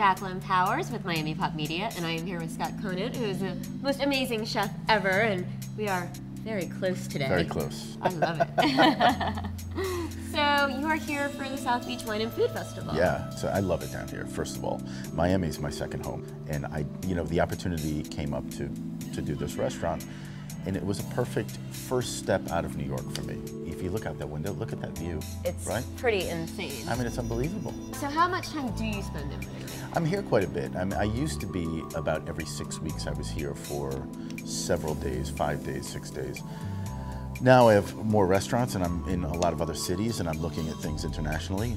Jacquelynn Powers with Miami Pop Media, and I am here with Scott Conant, who is the most amazing chef ever, and we are very close today. Very close. I love it. So you are here for the South Beach Wine and Food Festival. Yeah, so I love it down here. First of all, Miami is my second home, and the opportunity came up to do this restaurant, and it was a perfect first step out of New York for me. If you look out that window, look at that view. It's right? Pretty insane. I mean, it's unbelievable. So how much time do you spend in Miami? I'm here quite a bit. I mean, I used to be about every 6 weeks. I was here for several days, 5 days, 6 days. Now I have more restaurants, and I'm in a lot of other cities, and I'm looking at things internationally.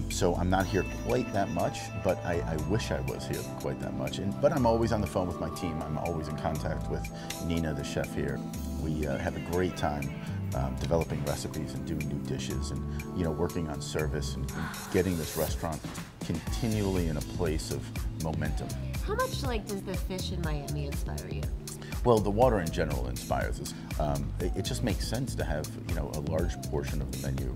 So I'm not here quite that much, but I wish I was here quite that much. But I'm always on the phone with my team. I'm always in contact with Nina, the chef here. We have a great time developing recipes and doing new dishes, and working on service and getting this restaurant continually in a place of momentum. How much does the fish in Miami inspire you? Well, the water in general inspires us. It just makes sense to have a large portion of the menu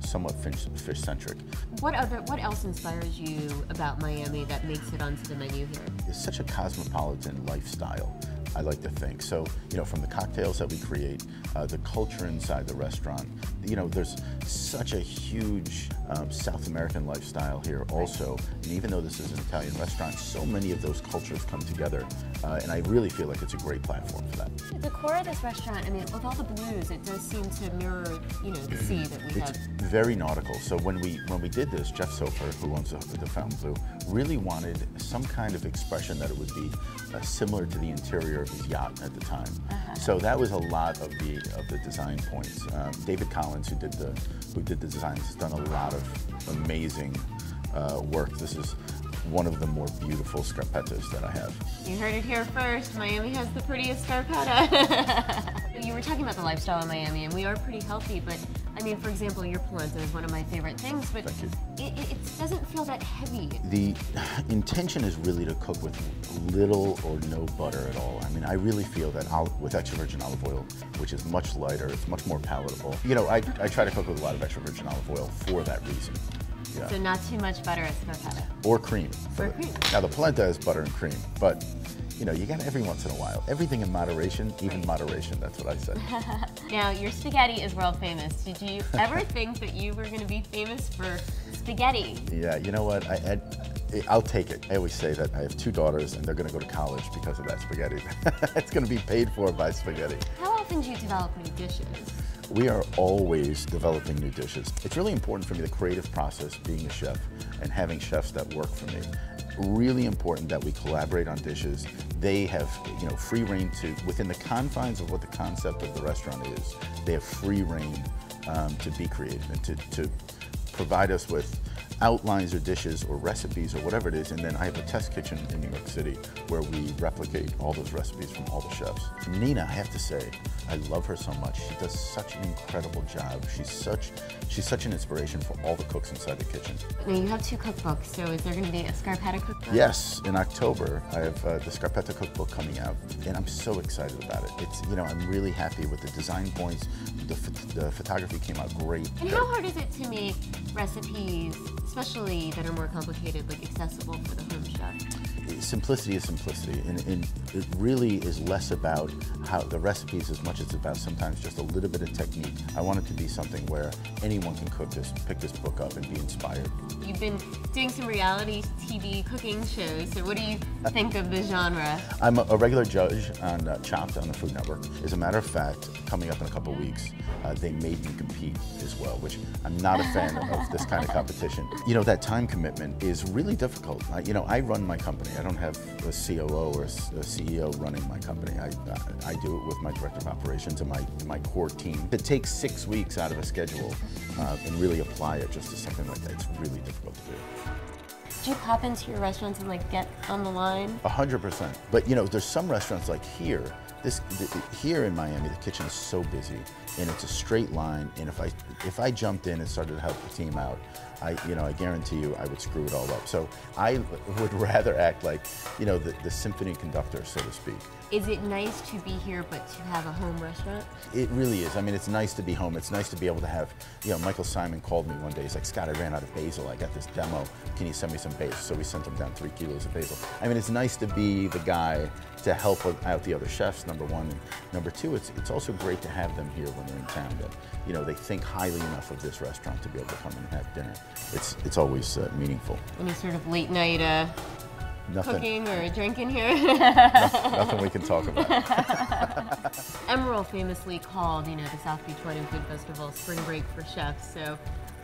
somewhat fish-centric. What else inspires you about Miami that makes it onto the menu here? It's such a cosmopolitan lifestyle, I like to think. So, from the cocktails that we create, the culture inside the restaurant, there's such a huge South American lifestyle here also. And even though this is an Italian restaurant, so many of those cultures come together. And I really feel like it's a great platform for that. The decor of this restaurant, I mean, with all the blues, it does seem to mirror, the sea that we have. It's very nautical. So when we did this, Jeff Sofer, who owns the Fountain Blue, really wanted some kind of expression that it would be similar to the interior of his yacht at the time. So that was a lot of the design points. David Collins, who did the designs, has done a lot of amazing work. This is one of the more beautiful scarpettas that I have. You heard it here first. Miami has the prettiest scarpetta. You were talking about the lifestyle in Miami, and we are pretty healthy, but I mean, for example, your polenta is one of my favorite things, but it doesn't feel that heavy. The intention is really to cook with little or no butter at all. I mean, I really feel that with extra virgin olive oil, which is much lighter, it's much more palatable. I try to cook with a lot of extra virgin olive oil for that reason. Yeah. So not too much butter at scarpetta. Or cream. Or cream. Now the polenta is butter and cream, but you got every once in a while. Everything in moderation, even moderation, that's what I said. Now, your spaghetti is world famous. Did you ever think that you were going to be famous for spaghetti? Yeah, you know what? I'll take it. I always say that I have 2 daughters, and they're going to go to college because of that spaghetti. It's going to be paid for by spaghetti. How often do you develop new dishes? We are always developing new dishes. It's really important for me, the creative process, being a chef, and having chefs that work for me. Really important that we collaborate on dishes. They have, free reign within the confines of what the concept of the restaurant is, they have free reign to be creative and to provide us with outlines or dishes or recipes or whatever it is, and then I have a test kitchen in New York City where we replicate all those recipes from all the chefs. Nina, I have to say, I love her so much. She does such an incredible job. She's such an inspiration for all the cooks inside the kitchen. Now you have 2 cookbooks, so is there going to be a scarpetta cookbook? Yes, in October I have the scarpetta cookbook coming out, and I'm so excited about it. It's I'm really happy with the design points. The photography came out great. And how hard is it to make recipes, especially that are more complicated, accessible for the home chef? Simplicity is simplicity, and it really is less about how the recipes as much as it's about sometimes just a little bit of technique. I want it to be something where anyone can pick this book up and be inspired. You've been doing some reality TV cooking shows, so what do you think of the genre? I'm a regular judge on Chopped on the Food Network. As a matter of fact, coming up in a couple weeks, they made me compete as well, which I'm not a fan of this kind of competition. That time commitment is really difficult. I run my company. I don't have a COO or a CEO running my company. I do it with my director of operations and my core team. It takes 6 weeks out of a schedule and really apply it just to something like that. It's really difficult to do. Do you pop into your restaurants and get on the line? 100%. But there's some restaurants like here. Here in Miami, the kitchen is so busy, and it's a straight line. And if I jumped in and started to help the team out, I guarantee you I would screw it all up. So I would rather act like the symphony conductor, so to speak, Is it nice to be here but to have a home restaurant? It really is. I mean, it's nice to be home. It's nice to be able to have, you know, Michael Simon called me one day. He's like, Scott, I ran out of basil. I got this demo. Can you send me some basil? So we sent him down 3 kilos of basil. I mean, it's nice to be the guy to help out the other chefs, number one. And number two, it's also great to have them here when they're in town. That, you know, they think highly enough of this restaurant to be able to come and have dinner. It's always meaningful. Any sort of late night cooking or drinking here? Nothing we can talk about. Emerald famously called, you know, the South Beach Wine and Food Festival spring break for chefs. So,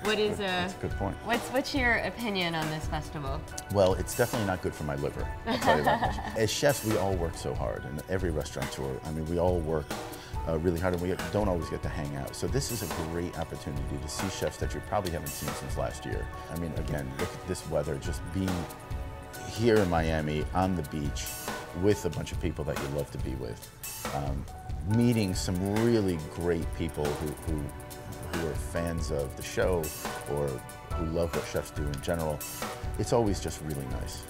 what is that's a good point. What's your opinion on this festival? Well, it's definitely not good for my liver. I'll tell you that much. As chefs, we all work so hard, and every restaurateur. I mean, we all work really hard, and we don't always get to hang out. So this is a great opportunity to see chefs that you probably haven't seen since last year. I mean, again, look at this weather, just being here in Miami on the beach with a bunch of people that you love to be with, meeting some really great people who are fans of the show or who love what chefs do in general. It's always just really nice.